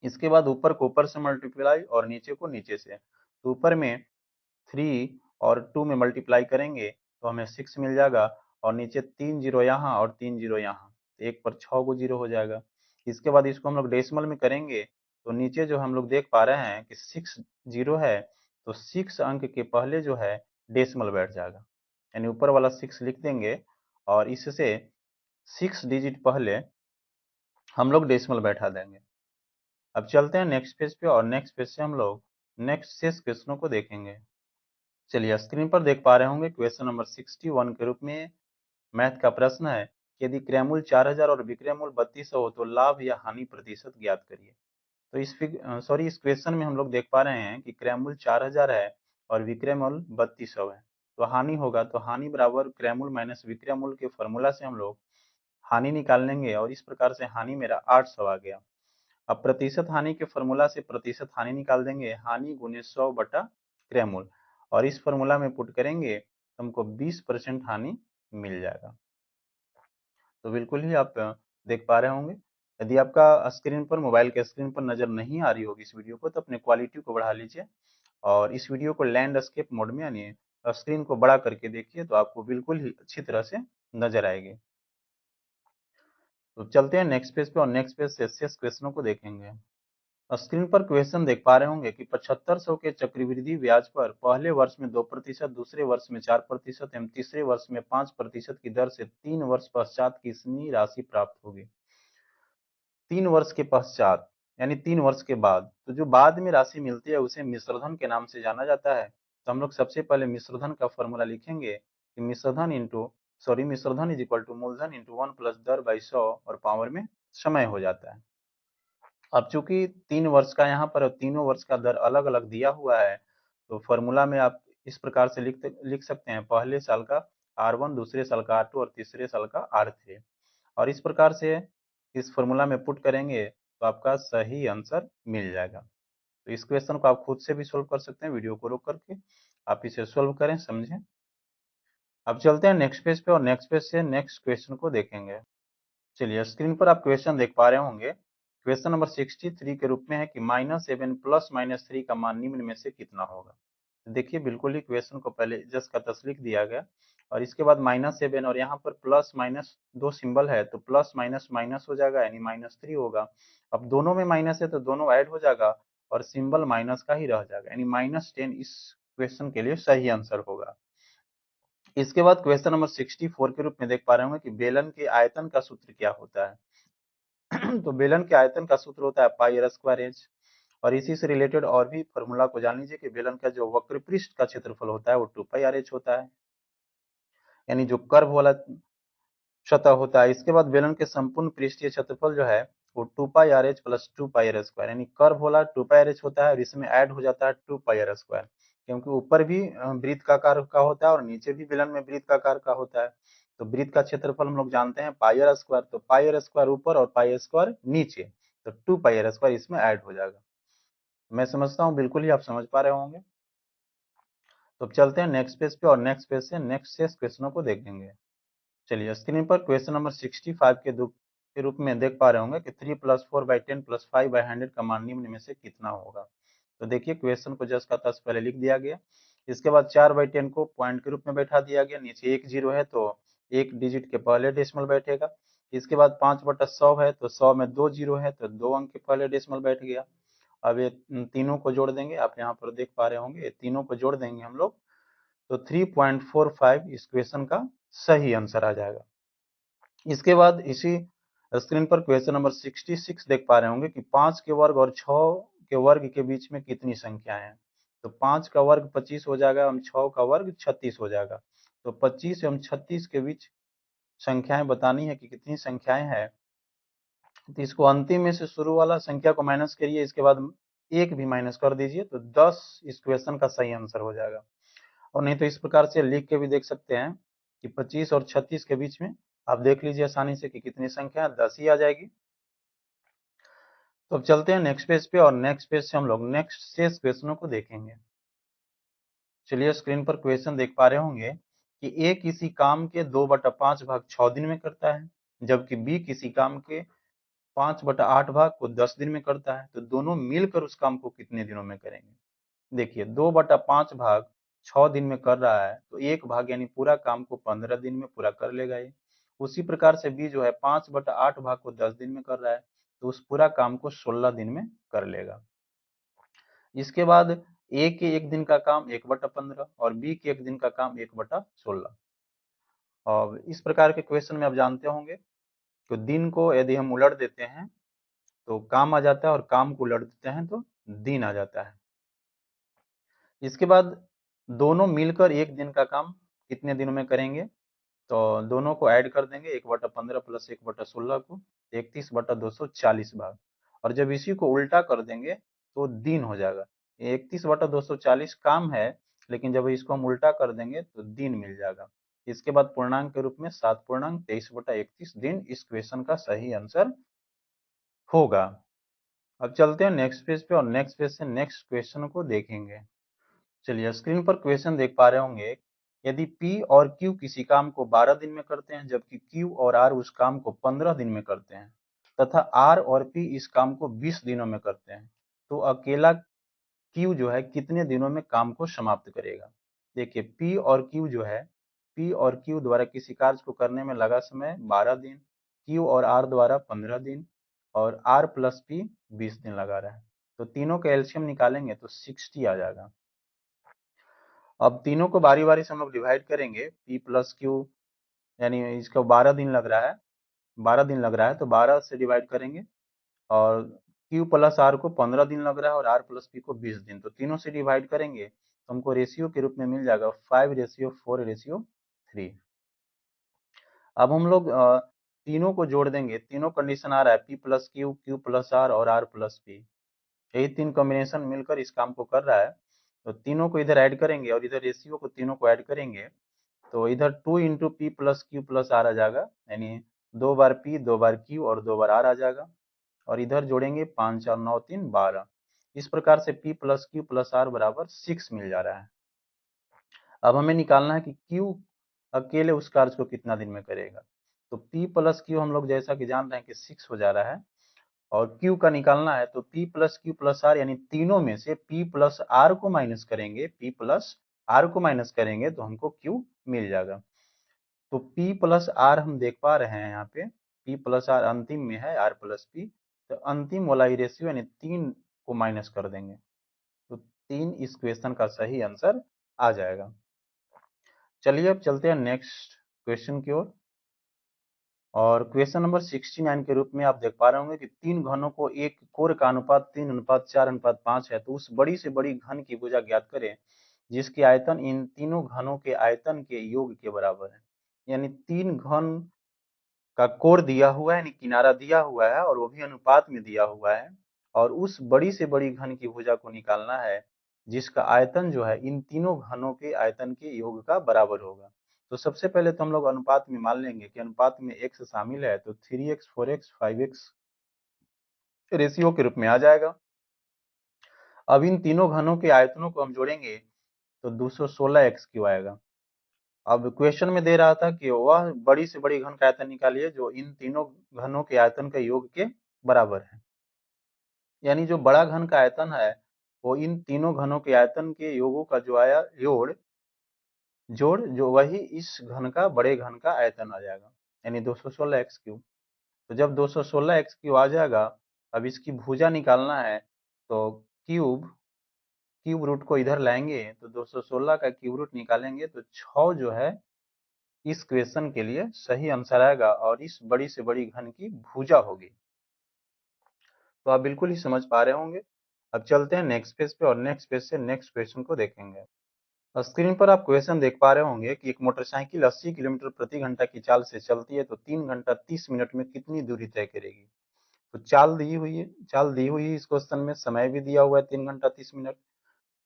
इसके बाद ऊपर को ऊपर से मल्टीप्लाई और नीचे को नीचे से, तो ऊपर में 3 और 2 में मल्टीप्लाई करेंगे तो हमें 6 मिल जाएगा और नीचे 3 जीरो यहाँ और 3 जीरो यहाँ, तो एक पर 6 गो जीरो हो जाएगा। इसके बाद इसको हम लोग डेसिमल में करेंगे तो नीचे जो हम लोग देख पा रहे हैं कि 6 जीरो है तो 6 अंक के पहले जो है डेसिमल बैठ जाएगा, यानी ऊपर वाला 6 लिख देंगे और इससे 6 डिजिट पहले हम लोग डेसिमल बैठा देंगे। अब चलते हैं नेक्स्ट पेज पे और नेक्स्ट पेज से हम लोग नेक्स्ट 6 क्वेश्चनों को देखेंगे। चलिए स्क्रीन पर देख पा रहे होंगे क्वेश्चन नंबर 61 के रूप में मैथ का प्रश्न है कि यदि क्रय मूल्य 4000 और विक्रय मूल्य 3200 हो तो लाभ या हानि प्रतिशत ज्ञात करिए। तो इस क्वेश्चन में हम लोग देख पा रहे हैं कि क्रय मूल्य 4000 है और विक्रय मूल्य 3200 है, तो हानि होगा तो हानि बराबर क्रय मूल्य माइनस विक्रय मूल्य के फॉर्मूला से हम लोग हानि निकाल लेंगे और इस प्रकार से हानि मेरा 800 आ गया। अब प्रतिशत हानि के फॉर्मूला से प्रतिशत हानि निकाल देंगे, हानि गुने 100 बटा क्रय मूल्य और इस फॉर्मूला में पुट करेंगे तो हमको 20% हानि मिल जाएगा। तो बिल्कुल ही आप देख पा रहे होंगे। यदि आपका स्क्रीन पर मोबाइल के स्क्रीन पर नजर नहीं आ रही होगी इस वीडियो को तो अपने क्वालिटी को बढ़ा लीजिए और इस वीडियो को लैंडस्केप मोड में यानी स्क्रीन को बड़ा करके देखिए तो आपको बिल्कुल ही अच्छी तरह से नजर आएगी। तो चलते हैं नेक्स्ट पेज पे और नेक्स्ट पेज से शेष क्वेश्चनों को देखेंगे। स्क्रीन पर क्वेश्चन देख पा रहे होंगे कि 7500 के चक्रवृद्धि ब्याज पर पहले वर्ष में 2%, दूसरे वर्ष में 4% एवं तीसरे वर्ष में 5% की दर से 3 वर्ष पश्चात कितनी राशि प्राप्त होगी। 3 वर्ष के पश्चात यानी 3 वर्ष के बाद, तो जो बाद में राशि मिलती है उसे मिश्रधन के नाम से जाना जाता है। तो हम लोग सबसे पहले मिश्रधन का फॉर्मूला लिखेंगे कि मिश्रधन इज इक्वल टू मूलधन इंटू 1 प्लस दर बाई 100 और पावर में समय हो जाता है। अब चूंकि 3 वर्ष का यहाँ पर तीनों वर्ष का दर अलग अलग दिया हुआ है तो फॉर्मूला में आप इस प्रकार से लिख सकते हैं, पहले साल का R1, दूसरे साल का R2 और तीसरे साल का R3 और इस प्रकार से इस फॉर्मूला में पुट करेंगे तो आपका सही आंसर मिल जाएगा। तो इस क्वेश्चन को आप खुद से भी सोल्व कर सकते हैं, वीडियो को रोक करके आप इसे सोल्व करें, समझें। अब चलते हैं नेक्स्ट पेज पे और नेक्स्ट पेज से नेक्स्ट क्वेश्चन को देखेंगे। चलिए स्क्रीन पर आप क्वेश्चन देख पा रहे होंगे। क्वेश्चन नंबर 63 के रूप में है कि -7 प्लस -3 का मान निम्न में से कितना होगा। तो देखिए बिल्कुल ही क्वेश्चन को पहले जस्ट का तस लिख दिया गया और इसके बाद -7 और यहाँ पर प्लस माइनस दो सिंबल है तो प्लस माइनस माइनस हो जाएगा यानी -3 होगा। अब दोनों में माइनस है तो दोनों ऐड हो जाएगा और सिंबल माइनस का ही रह जाएगा यानी -10 इस क्वेश्चन के लिए सही आंसर होगा। इसके बाद क्वेश्चन नंबर 64 के रूप में देख पा रहे होंगे कि बेलन के आयतन का सूत्र क्या होता है। तो बेलन के आयतन का सूत्र होता है पाई आर स्क्वायर एच और इसी से रिलेटेड और भी फॉर्मूला को जान लीजिए कि बेलन का जो वक्र पृष्ठ का क्षेत्रफल होता है वो 2 पाई आर एच होता है, यानी जो कर्व वाला सतह होता है। इसके बाद बेलन के संपूर्ण पृष्ठीय क्षेत्रफल जो है वो 2 pi R H plus 2 pi R square, यानी कर्व वाला 2 पाई आर एच होता है और इसमें ऐड हो जाता है 2 पाई आर स्क्वायर, क्योंकि ऊपर भी वृत्त का आकार का होता है और नीचे भी बेलन में वृत्त का आकार का होता है। तो वृत्त का क्षेत्रफल हम लोग जानते हैं पाई आर स्क्वायर, तो पाई आर स्क्वायर ऊपर और पाई स्क्वायर नीचे, तो 2 पाई आर स्क्वायर इसमें ऐड हो जाएगा। मैं समझता हूँ बिल्कुल ही आप समझ पा रहे होंगे। तो अब चलते हैं नेक्स्ट पेज पे और नेक्स्ट पेज से नेक्स्ट 6 क्वेश्चनों को देखेंगे। चलिए स्क्रीन पर क्वेश्चन नंबर 65 के रूप में देख पा रहे होंगे कि 3 + 4/10 + 5/100 का मान निम्न में से कितना होगा। तो देखिए क्वेश्चन को जस्ट का तस पहले लिख दिया गया, इसके बाद 4/10 को पॉइंट के रूप में बैठा दिया गया, नीचे एक जीरो है तो एक डिजिट के पहले डेसिमल बैठेगा। इसके बाद 5/100 है तो 100 में 2 जीरो है तो 2 अंक के पहले डेसिमल बैठ गया। अब ये तीनों को जोड़ देंगे, आप यहाँ पर देख पा रहे होंगे, ये तीनों को जोड़ देंगे हम लोग तो 3.45 इस क्वेश्चन का सही आंसर आ जाएगा। इसके बाद इसी स्क्रीन पर क्वेश्चन नंबर 66 देख पा रहे होंगे कि 5 के वर्ग और 6 के वर्ग के बीच में कितनी संख्याएं हैं। तो 5 का वर्ग 25 हो जाएगा एवं 6 का वर्ग 36 हो जाएगा। तो 25 एवं 36 के बीच संख्याएं बतानी है कि कितनी संख्याएं हैं। तो इसको अंतिम में से शुरू वाला संख्या को माइनस करिए, इसके बाद एक भी माइनस कर दीजिए, तो 10 इस क्वेश्चन का सही आंसर हो जाएगा। और नहीं तो इस प्रकार से लिख के भी देख सकते हैं कि 25 और 36 के बीच में आप देख लीजिए आसानी से कि कितनी संख्या है, 10 ही आ जाएगी। तो अब चलते हैं नेक्स्ट पेज पे, और नेक्स्ट पेज से हम लोग नेक्स्ट शेष क्वेश्चनों को देखेंगे। चलिए स्क्रीन पर क्वेश्चन देख पा रहे होंगे कि ए किसी काम के 2/5 भाग 6 दिन में करता है, जबकि बी किसी काम के 5/8 भाग को 10 दिन में करता है। तो दोनों मिलकर उस काम को कितने दिनों में करेंगे? देखिए 2/5 भाग 6 दिन में कर रहा है, तो एक भाग यानी पूरा काम को 15 दिन में पूरा कर लेगा ये। उसी प्रकार से बी जो है 5/8 भाग को 10 दिन में कर रहा है, तो उस पूरा काम को 16 दिन में कर लेगा। इसके बाद ए के एक दिन का काम 1/15 और बी के एक दिन का काम 1/16। और इस प्रकार के क्वेश्चन में आप जानते होंगे तो दिन को यदि हम उलट देते हैं तो काम आ जाता है, और काम को उलट देते हैं तो दिन आ जाता है। इसके बाद दोनों मिलकर एक दिन का काम कितने दिनों में करेंगे? तो दोनों को ऐड कर देंगे, 1/15 प्लस 1/16 को 31/240 भाग। और जब इसी को उल्टा कर देंगे तो दिन हो जाएगा। 31/240 काम है, लेकिन जब इसको हम उल्टा कर देंगे तो दिन मिल जाएगा। इसके बाद पूर्णांक के रूप में 7.23/31 दिन इस क्वेश्चन का सही आंसर होगा। अब चलते हैं नेक्स्ट पेज पे, और नेक्स्ट पेज से नेक्स्ट क्वेश्चन को देखेंगे। चलिए स्क्रीन पर क्वेश्चन देख पा रहे होंगे, यदि P और Q किसी काम को 12 दिन में करते हैं, जबकि Q और R उस काम को 15 दिन में करते हैं, तथा R और P इस काम को 20 दिनों में करते हैं, तो अकेला Q जो है कितने दिनों में काम को समाप्त करेगा? देखिए P और Q द्वारा किसी कार्य को करने में लगा समय 12 दिन, Q और R द्वारा 15 दिन, और R प्लस P 20 दिन लगा रहा है। तो तीनों का एलसीएम निकालेंगे तो 60 आ जाएगा। अब तीनों को बारी बारी से हम लोग डिवाइड करेंगे, P प्लस Q यानी इसका 12 दिन लग रहा है, 12 दिन लग रहा है तो 12 से डिवाइड करेंगे, और Q प्लस R को 15 दिन लग रहा है, और R प्लस P को 20 दिन, तो तीनों से डिवाइड करेंगे तो हमको रेशियो के रूप में मिल जाएगा 5:4:3। अब हम लोग तीनों को जोड़ देंगे, तीनों कंडीशन आ रहा है P plus Q, Q plus R और R प्लस P, यही तीन कॉम्बिनेशन मिलकर इस काम को कर रहा है। तो तीनों को इधर ऐड करेंगे और इधर रेशियो को तीनों को ऐड करेंगे, तो इधर 2 into P plus Q plus R आ जाएगा, यानी 2 बार पी 2 बार क्यू और 2 बार आर आ जाएगा। और इधर जोड़ेंगे 5 और 9 3 12। इस प्रकार से P plus Q plus R बराबर 6 मिल जा रहा है। अब हमें निकालना है कि क्यू अकेले उस कार्य को कितना दिन में करेगा। तो पी प्लस क्यू हम लोग जैसा कि जान रहे हैं कि 6 हो जा रहा है, और Q का निकालना है तो P plus Q plus R यानी तीनों में से P प्लस आर को माइनस करेंगे, P प्लस आर को माइनस करेंगे तो हमको Q मिल जाएगा। तो P प्लस आर हम देख पा रहे हैं यहाँ पे, P प्लस आर अंतिम में है R प्लस P, तो अंतिम वाला रेशियो यानी 3 को माइनस कर देंगे तो 3 इस क्वेश्चन का सही आंसर आ जाएगा। चलिए अब चलते हैं नेक्स्ट क्वेश्चन की ओर, और क्वेश्चन नंबर 69 के रूप में आप देख पा रहे होंगे कि तीन घनों को एक कोर का अनुपात 3:4:5 है, तो उस बड़ी से बड़ी घन की भुजा ज्ञात करें जिसकी आयतन इन तीनों घनों के आयतन के योग के बराबर है। यानी तीन घन का कोर दिया हुआ है, यानी किनारा दिया हुआ है, और वो भी अनुपात में दिया हुआ है, और उस बड़ी से बड़ी घन की भुजा को निकालना है जिसका आयतन जो है इन तीनों घनों के आयतन के योग का बराबर होगा। तो सबसे पहले तो हम लोग अनुपात में मान लेंगे कि अनुपात में x शामिल है, तो 3x 4x 5x रेशियो के रूप में आ जाएगा। अब इन तीनों घनों के आयतनों को हम जोड़ेंगे तो 216x क्यू आएगा। अब क्वेश्चन में दे रहा था कि वह बड़ी से बड़ी घन का आयतन निकालिए जो इन तीनों घनों के आयतन के योग के बराबर है, यानी जो बड़ा घन का आयतन है वो इन तीनों घनों के आयतन के योगों का जो आया जोड़ जो वही इस घन का बड़े घन का आयतन आ जाएगा, यानी 216x क्यूब। तो जब 216x क्यूब आ जाएगा, अब इसकी भुजा निकालना है तो क्यूब रूट को इधर लाएंगे तो 216 का क्यूब रूट निकालेंगे तो 6 जो है इस क्वेश्चन के लिए सही आंसर आएगा, और इस बड़ी से बड़ी घन की भुजा होगी। तो आप बिल्कुल ही समझ पा रहे होंगे। अब चलते हैं नेक्स्ट पेज पे, और नेक्स्ट पेज से नेक्स्ट क्वेश्चन को देखेंगे। स्क्रीन पर आप क्वेश्चन देख पा रहे होंगे कि एक मोटरसाइकिल 80 किलोमीटर प्रति घंटा की चाल से चलती है तो 3 घंटा 30 मिनट में कितनी दूरी तय करेगी? तो चाल दी हुई है इस क्वेश्चन में, समय भी दिया हुआ है 3 घंटा 30 मिनट।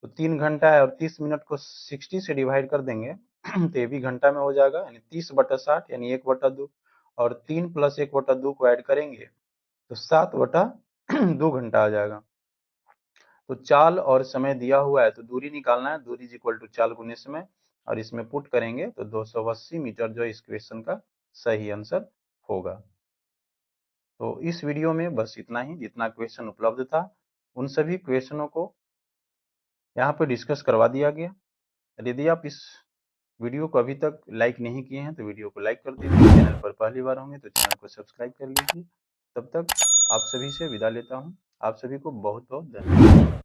तो 3 घंटा है और 30 मिनट को 60 से डिवाइड कर देंगे तो ये भी घंटा में हो जाएगा, यानी 30/60 यानी 1/2। और 3 + 1/2 को ऐड करेंगे तो 7/2 घंटा आ जाएगा। तो चाल और समय दिया हुआ है तो दूरी निकालना है, दूरी इज इक्वल टू चाल गुने समय, और इसमें पुट करेंगे तो 280 मीटर जो इस क्वेश्चन का सही आंसर होगा। तो इस वीडियो में बस इतना ही, जितना क्वेश्चन उपलब्ध था उन सभी क्वेश्चनों को यहाँ पे डिस्कस करवा दिया गया। यदि आप इस वीडियो को अभी तक लाइक नहीं किए हैं तो वीडियो को लाइक कर दीजिए, चैनल पर पहली बार होंगे तो चैनल को सब्सक्राइब कर लीजिए। तब तक आप सभी से विदा लेता हूँ। आप सभी को बहुत बहुत धन्यवाद।